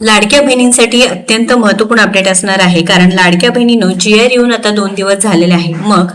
लाडक्या बहिणींसाठी अत्यंत महत्त्वपूर्ण अपडेट असणार आहे, कारण लाडक्या बहिणींनो GR येऊन आता 2 दिवस झालेले आहे। मग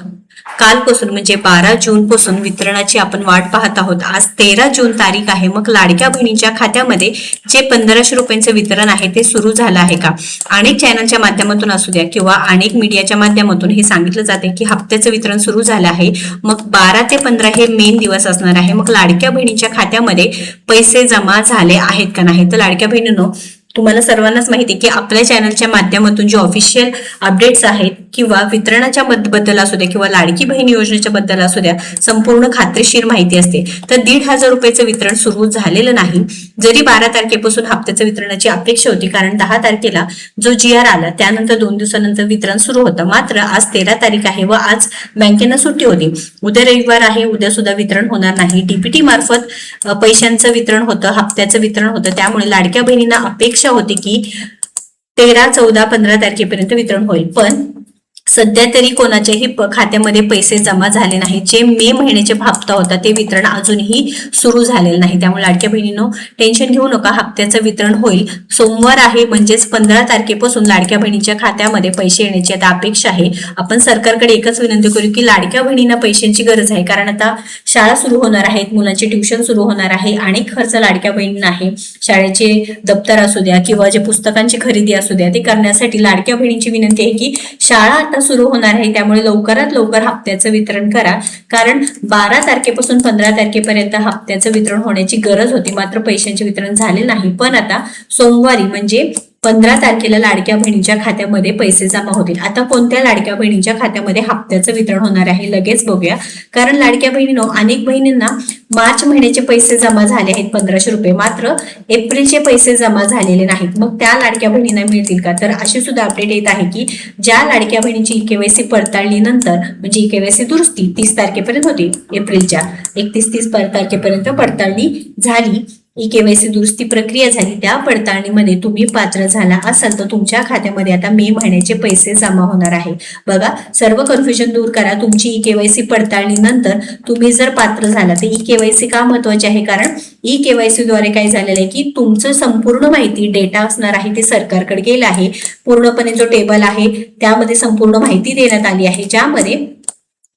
कालपासून म्हणजे 12 जून पासून वितरणाची आपण वाट पाहत आहोत। आज 13 जून तारीख आहे। मग लाडक्या बहिणींच्या खात्यामध्ये जे 1500 रुपयांचं वितरण आहे ते सुरू झालं आहे का? अनेक चॅनलच्या माध्यमातून असू द्या किंवा अनेक मीडियाच्या माध्यमातून हे सांगितलं जाते की हप्त्याचं वितरण सुरू झालं आहे। मग 12 ते 15 हे मेन दिवस असणार आहे। मग लाडक्या बहिणींच्या खात्यामध्ये पैसे जमा झाले आहेत का नाही? तर लाडक्या बहिणींनो, तुम्हाला सर्वांनाच माहिती आहे की आपल्या चॅनलच्या माध्यमातून जे ऑफिशियल अपडेट्स आहेत किंवा वितरणाच्या बद्दल असू द्या किंवा लाडकी बहीण योजनेच्या बद्दल असू द्या, संपूर्ण खात्रीशीर माहिती असते। तर 1,500 रुपयाचं वितरण सुरू झालेलं नाही, जरी 12 तारखेपासून हप्त्याच्या वितरणाची अपेक्षा होती, कारण 10 तारखेला जो GR आला त्यानंतर 2 दिवसानंतर वितरण सुरू होतं। मात्र आज 13 तारीख आहे व आज बँकेना सुट्टी होती। उद्या रविवार आहे, उद्या सुद्धा वितरण होणार नाही। DPT मार्फत पैशांचं वितरण होतं, हप्त्याचं वितरण होतं। त्यामुळे लाडक्या बहिणींना अपेक्षा होती की 13, 14, 15 तारखेपर्यंत वितरण होईल, पण सध्या तरी कोणाच्याही खात्यामध्ये पैसे जमा झाले नाही। जे मे महिन्याचे हप्ता होता ते वितरण अजूनही सुरू झालेलं नाही। त्यामुळे लाडक्या बहिणींनो टेन्शन घेऊ नका, हप्त्याचं वितरण होईल। सोमवार आहे म्हणजेच 15 तारखेपासून लाडक्या बहिणीच्या खात्यामध्ये पैसे येण्याची आता अपेक्षा आहे। आपण सरकारकडे एकच विनंती करू की लाडक्या बहिणींना पैशांची गरज आहे, कारण आता शाळा सुरू होणार आहेत, मुलांची ट्युशन सुरू होणार आहे, अनेक खर्च लाडक्या बहिणींना आहे। शाळेचे दप्तर असू द्या किंवा जे पुस्तकांची खरेदी असू द्या, ते करण्यासाठी लाडक्या बहिणींची विनंती आहे की शाळा सुरू होणार आहे, त्यामुळे लवकरात लवकर हप्त्याचं वितरण करा, कारण 12 तारखेपासून 15 तारखेपर्यंत हप्त्याचं वितरण होण्याची गरज होती। मात्र पैशांचे वितरण झाले नाही, पण आता सोमवारी म्हणजे 15 तारखेला लाडक्या बहिणीच्या खात्यामध्ये पैसे जमा होतील। आता कोणत्या लाडक्या बहिणीच्या खात्यामध्ये हप्त्याचं वितरण होणार आहे लगेच बघूया, कारण लाडक्या बहिणींनो अनेक बहिणींना मार्च महिन्याचे पैसे जमा झाले आहेत 1500 रुपये, मात्र एप्रिलचे पैसे जमा झालेले नाहीत। मग त्या लाडक्या बहिणींना मिळतील का? तर अशी सुद्धा अपडेट येत आहे की ज्या लाडक्या बहिणीची EKYC पडताळणी नंतर म्हणजे EKYC दुरुस्ती 30 तारखेपर्यंत होती, एप्रिलच्या 31-30 तारखेपर्यंत पडताळणी झाली, EKYC दुरुस्ती प्रक्रिया झाली, त्या पडताळणीमध्ये तुम्ही पात्र झाला असाल तर तुमच्या खात्यामध्ये आता मे महिन्याचे पैसे जमा होणार आहे। बघा, सर्व कन्फ्युजन दूर करा। तुमची EKYC पडताळणी नंतर तुम्ही जर पात्र झाला तर EKYC का महत्वाचे आहे? कारण EKYC द्वारे काय झालेलं आहे की तुमचं संपूर्ण माहिती डेटा असणार आहे ते सरकारकडे गेलं आहे। पूर्णपणे जो टेबल आहे त्यामध्ये संपूर्ण माहिती देण्यात आली आहे, ज्यामध्ये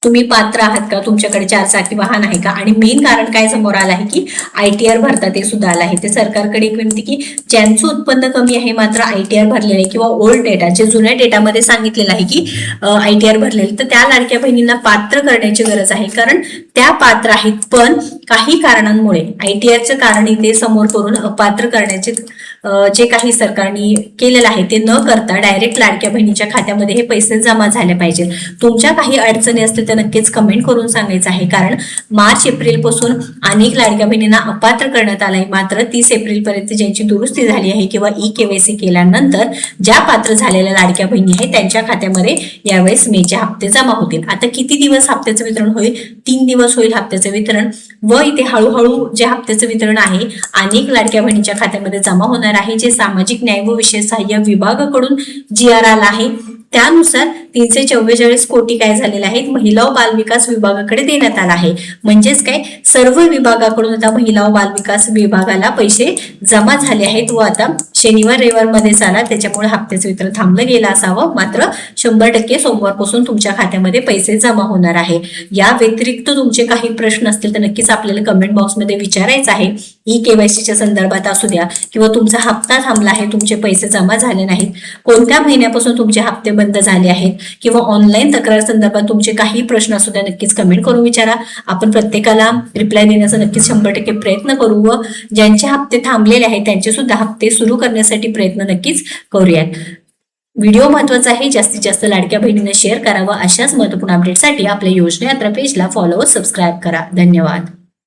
तुम्ही पात्र आहात का, तुमच्याकडे 4 चाकी वाहन आहे का, आणि मेन कारण काय समोर आलं आहे की ITR भरता ते सुद्धा आलं आहे। ते सरकारकडे एक विनंती की ज्यांचं उत्पन्न कमी आहे मात्र ITR भरलेले किंवा ओल्ड डेटा जे जुन्या डेटामध्ये सांगितलेलं आहे की ITR भरलेले, तर त्या लाडक्या बहिणींना पात्र करण्याची गरज आहे, कारण त्या पात्र आहेत, पण काही कारणांमुळे ITRचं कारण इथे समोर करून अपात्र करण्याचे जे काही सरकारने केलेलं आहे ते न करता डायरेक्ट लाडक्या बहिणीच्या खात्यामध्ये हे पैसे जमा झाले पाहिजे। तुमच्या काही अडचणी असतील तर नक्कीच कमेंट करून सांगायचं आहे, कारण मार्च एप्रिल पासून अनेक लाडक्या बहिणींना अपात्र करण्यात आलाय, मात्र 30 एप्रिल पर्यंत ज्यांची दुरुस्ती झाली आहे किंवा EKYC केल्यानंतर ज्या पात्र झालेल्या लाडक्या बहिणी आहेत त्यांच्या खात्यामध्ये यावेळेस मेचे हप्ते जमा होतील। आता किती दिवस हप्त्याचं वितरण होईल? 3 दिवस होईल हप्त्याचं वितरण, व इथे हळूहळू जे हप्त्याचं वितरण आहे अनेक लाडक्या बहिणीच्या खात्यामध्ये जमा होणार आहे। जे सामाजिक न्याय व विशेष सहाय्य विभागाकडून GR आला आहे त्यानुसार 344 कोटी काय झालेले आहेत महिला व बालविकास विभागाकडे देण्यात आला आहे। म्हणजेच काय, सर्व विभागाकडून आता महिला व बालविकास विभागाला पैसे जमा झाले आहेत व आता शनिवार रविवार मध्येच आला, त्याच्यामुळे हप्त्याचं वितरण थांबलं गेलं असावं। मात्र 100% सोमवारपासून तुमच्या खात्यामध्ये पैसे जमा होणार आहे। या व्यतिरिक्त तुमचे काही प्रश्न असतील तर नक्कीच आपल्याला कमेंट बॉक्समध्ये विचारायचं आहे। EKYCच्या संदर्भात असू द्या किंवा तुमचा हप्ता थांबला आहे, तुमचे पैसे जमा झाले नाहीत, कोणत्या महिन्यापासून तुमचे हप्ते बंद झाले आहेत, किंवा ऑनलाईन तक्रार संदर्भात तुमचे काही प्रश्न असू द्या, नक्कीच कमेंट करून विचारा। आपण प्रत्येकाला रिप्लाय देण्याचा नक्कीच 100% प्रयत्न करू व ज्यांचे हप्ते थांबलेले आहेत त्यांचे सुद्धा हप्ते सुरू करण्यासाठी प्रयत्न नक्कीच करूयात। व्हिडिओ महत्त्वाचा आहे, जास्तीत जास्त लाडक्या बहिणींना शेअर करावा। अशाच महत्त्वपूर्ण अपडेटसाठी आपल्या योजना यात्रा पेजला फॉलो व सबस्क्राईब करा। धन्यवाद।